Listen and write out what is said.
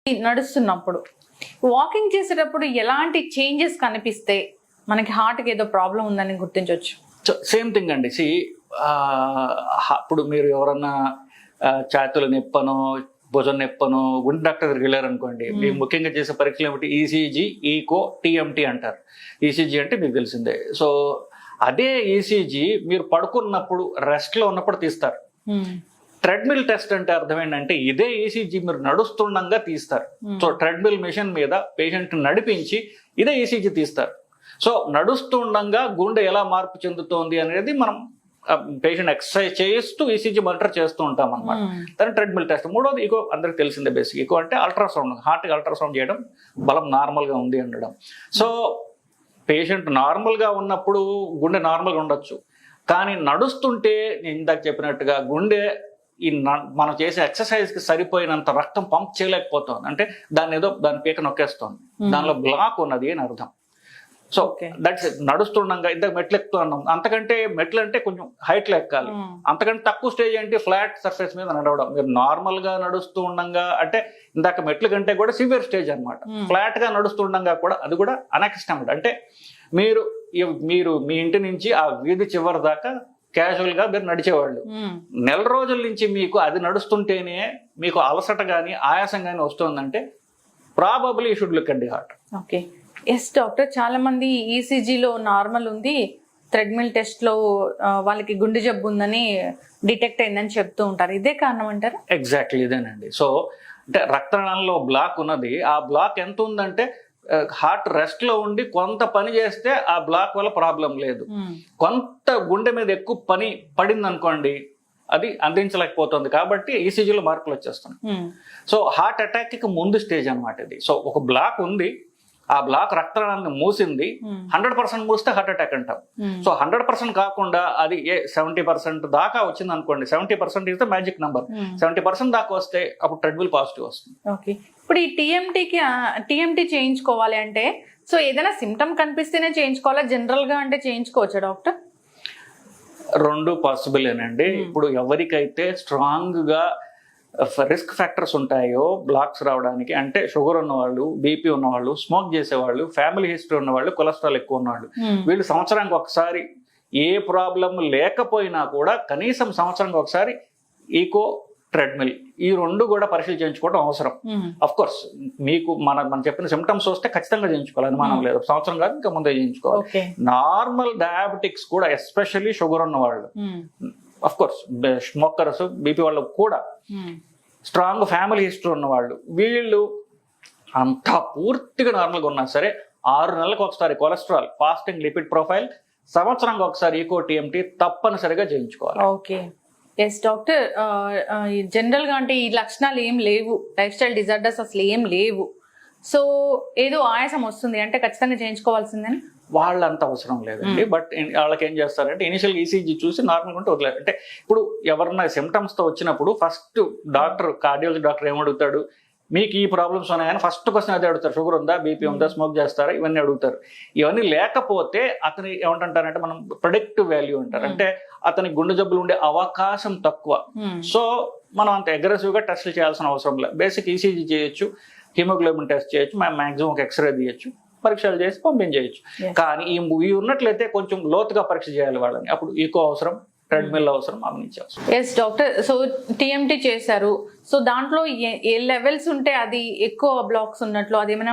నడుస్తున్నప్పుడు వాకింగ్ చేసేటప్పుడు ఎలాంటి చేంజెస్ కనిపిస్తే మనకి హార్ట్కి ఏదో ప్రాబ్లం ఉందని గుర్తించవచ్చు? సేమ్ థింగ్ అండి. ఇప్పుడు మీరు ఎవరన్నా ఛాతీల నొప్పనో భుజం నొప్పనో గుండె డాక్టర్ దగ్గరికి వెళ్ళారనుకోండి, మీరు ముఖ్యంగా చేసే పరీక్షలు ఏమిటి? ఈసీజీ, ఈకో, టీఎంటీ అంటారు. ఈసీజీ అంటే మీకు తెలిసిందే. సో అదే ఈసీజీ మీరు పడుకున్నప్పుడు రెస్ట్లో ఉన్నప్పుడు తీస్తారు. ట్రెడ్మిల్ టెస్ట్ అంటే అర్థం ఏంటంటే ఇదే ఈసీజీ మీరు నడుస్తుండగా తీస్తారు. సో ట్రెడ్మిల్ మిషన్ మీద పేషెంట్ నడిపించి ఇదే ఈసీజీ తీస్తారు. సో నడుస్తుండగా గుండె ఎలా మార్పు చెందుతోంది అనేది మనం పేషెంట్ ఎక్సర్సైజ్ చేస్తూ ఈసీజీ మానిటర్ చేస్తూ ఉంటాం అనమాట. దాని ట్రెడ్మిల్ టెస్ట్. మూడోది ఈకో, అందరికి తెలిసిందే బేసిక్. ఈకో అంటే అల్ట్రాసౌండ్, హార్ట్కి అల్ట్రాసౌండ్ చేయడం, బలం నార్మల్గా ఉంది అనడం. సో పేషెంట్ నార్మల్గా ఉన్నప్పుడు గుండె నార్మల్గా ఉండొచ్చు, కానీ నడుస్తుంటే నేను ఇందాక చెప్పినట్టుగా గుండె మనం చేసే ఎక్సర్సైజ్కి సరిపోయినంత రక్తం పంప్ చేయలేకపోతుంది. అంటే దాని పీక నొక్కేస్తోంది, దానిలో బ్లాక్ ఉన్నది అని అర్థం. సో దట్స్ నడుస్తుండగా ఇందాక మెట్లు ఎక్కుతున్నాం, అంతకంటే మెట్లు అంటే కొంచెం హైట్లో ఎక్కాలి. అంతకంటే తక్కువ స్టేజ్ ఏంటి? ఫ్లాట్ సర్ఫేస్ మీద నడవడం. మీరు నార్మల్ గా నడుస్తూ ఉండగా అంటే ఇందాక మెట్ల కంటే కూడా సివియర్ స్టేజ్ అనమాట. ఫ్లాట్ గా నడుస్తుండగా కూడా అది కూడా అన్ఎక్స్టెండ్. అంటే మీరు మీ ఇంటి నుంచి ఆ వీధి చివరి దాకా క్యాజువల్ గా మీరు నడిచేవాళ్ళు. నెల రోజుల నుంచి మీకు అది నడుస్తుంటేనే మీకు అలసట గానీ ఆయాసం గానీ వస్తుందంటే probably you should look at the heart. Okay, yes doctor. చాలా మంది ఈసీజీలో నార్మల్ ఉంది, థ్రెడ్మిల్ టెస్ట్ లో వాళ్ళకి గుండె జబ్బు ఉందని డిటెక్ట్ అయిందని చెప్తూ ఉంటారు. ఇదే కారణం అంటారా? ఎగ్జాక్ట్లీ ఇదేనండి. సో అంటే రక్తనాళంలో బ్లాక్ ఉన్నది. ఆ బ్లాక్ ఎంత ఉందంటే హార్ట్ రెస్ట్ లో ఉండి కొంత పని చేస్తే ఆ బ్లాక్ వల్ల ప్రాబ్లం లేదు. కొంత గుండె మీద ఎక్కువ పని పడింది అనుకోండి, అది అందించలేకపోతుంది. కాబట్టి ఈసీజీలో మార్పులు వచ్చేస్తున్నాయి. సో హార్ట్ అటాక్ కి ముందు స్టేజ్ అనమాట ఇది. సో ఒక బ్లాక్ ఉంది, ఆ బ్లాక్ రక్తనాళాన్ని మూసింది. 100% మూస్తే హార్ట్ అటాక్ అంటాం. సో 100% కాకుండా అది 70% దాకా వచ్చింది అనుకోండి. 70% ఇస్ ద మ్యాజిక్ నంబర్. 70% దాకా వస్తే అప్పుడు ట్రెడ్మిల్ పాజిటివ్ వస్తుంది. ఓకే, ఇప్పుడు ఈ టీఎంటీ చేయించుకోవాలి అంటే సో ఏదైనా సిమ్టమ్ కనిపిస్తేనే చేయించుకోవాలా, జనరల్ గా అంటే చేయించుకోవచ్చా డాక్టర్? రెండు పాసిబులేనండి. ఇప్పుడు ఎవరికైతే స్ట్రాంగ్ గా రిస్క్ ఫ్యాక్టర్స్ ఉంటాయో బ్లాక్స్ రావడానికి, అంటే షుగర్ ఉన్నవాళ్ళు, బీపీ ఉన్నవాళ్ళు, స్మోక్ చేసేవాళ్ళు, ఫ్యామిలీ హిస్టరీ ఉన్నవాళ్ళు, కొలెస్ట్రాల్ ఎక్కువ ఉన్నవాళ్ళు, వీళ్ళు సంవత్సరానికి ఒకసారి ఏ ప్రాబ్లం లేకపోయినా కూడా కనీసం సంవత్సరానికి ఒకసారి ఈకో, ట్రెడ్మిల్ ఈ రెండు కూడా పరీక్షలు చేయించుకోవడం అవసరం. అఫ్ కోర్స్ మీకు మనం చెప్పిన సిమ్టమ్స్ వస్తే ఖచ్చితంగా చేయించుకోవాలి, అనుమానం లేదు. సంవత్సరం కాదు, ఇంకా ముందే చేయించుకోవాలి. నార్మల్ డయాబెటిక్స్ కూడా, ఎస్పెషల్లీ షుగర్ ఉన్న వాళ్ళు, అఫ్ కోర్స్ స్మోకర్స్, బీపీ వాళ్ళకు కూడా, స్ట్రాంగ్ ఫ్యామిలీ హిస్టరీ ఉన్నవాళ్ళు, వీళ్ళు అంతా పూర్తిగా నార్మల్గా ఉన్నా సరే 6 నెలలకు ఒకసారి కొలెస్ట్రాల్, ఫాస్టింగ్ లిపిడ్ ప్రొఫైల్, సంవత్సరానికి ఒకసారి ఈకో, టీఎంటీ తప్పనిసరిగా చేయించుకోవాలి. Okay, yes doctor. జనరల్ గా అంటే ఈ లక్షణాలు ఏం లేవు, లైఫ్ స్టైల్ డిజార్డర్స్ అసలు ఏం లేవు, సో ఏదో ఆయాసం వస్తుంది అంటే ఖచ్చితంగా చేయించుకోవాల్సిందని వాళ్ళంత అవసరం లేదండి. బట్ వాళ్ళకి ఏం చేస్తారంటే ఇనిషియల్ ఈసీజీ చూసి నార్మల్గా ఉంటే వదిలేదు. అంటే ఇప్పుడు ఎవరన్నా సిమ్టమ్స్ తో వచ్చినప్పుడు ఫస్ట్ డాక్టర్, కార్డియాలజీ డాక్టర్ ఏమడుగుతాడు? మీకు ఈ ప్రాబ్లమ్స్ ఉన్నాయని ఫస్ట్ క్వశ్చన్ అదే అడుగుతారు. షుగర్ ఉందా, బీపీ ఉందా, స్మోక్ చేస్తారా, ఇవన్నీ అడుగుతారు. ఇవన్నీ లేకపోతే అతని ఏమంటారంటే మనం ప్రొడక్టివ్ వాల్యూ అంటారు. అంటే అతని గుండె జబ్బులు ఉండే అవకాశం తక్కువ. సో మనం అంత అగ్రెసివ్ గా టెస్ట్లు చేయాల్సిన అవసరం లేదు. బేసిక్ ఈసీజీ చేయొచ్చు, హిమోగ్లోబిన్ టెస్ట్ చేయొచ్చు, మాక్సిమం ఒక ఎక్స్రే తీయచ్చు, పరీక్షలు చేసి పంపించేయచ్చు. కానీ ఈ ఉన్నట్లయితే కొంచెం లోతుగా పరీక్ష చేయాలి వాళ్ళని. అప్పుడు ఈకో అవసరం, ట్రెడ్మిల్ అవసరం, అవన్నీ అవసరం. Yes doctor. సో టీఎంటీ చేశారు, సో దాంట్లో ఏ లెవెల్స్ ఉంటే అది ఎక్కువ బ్లాక్స్ ఉన్నట్లు, అది ఏమైనా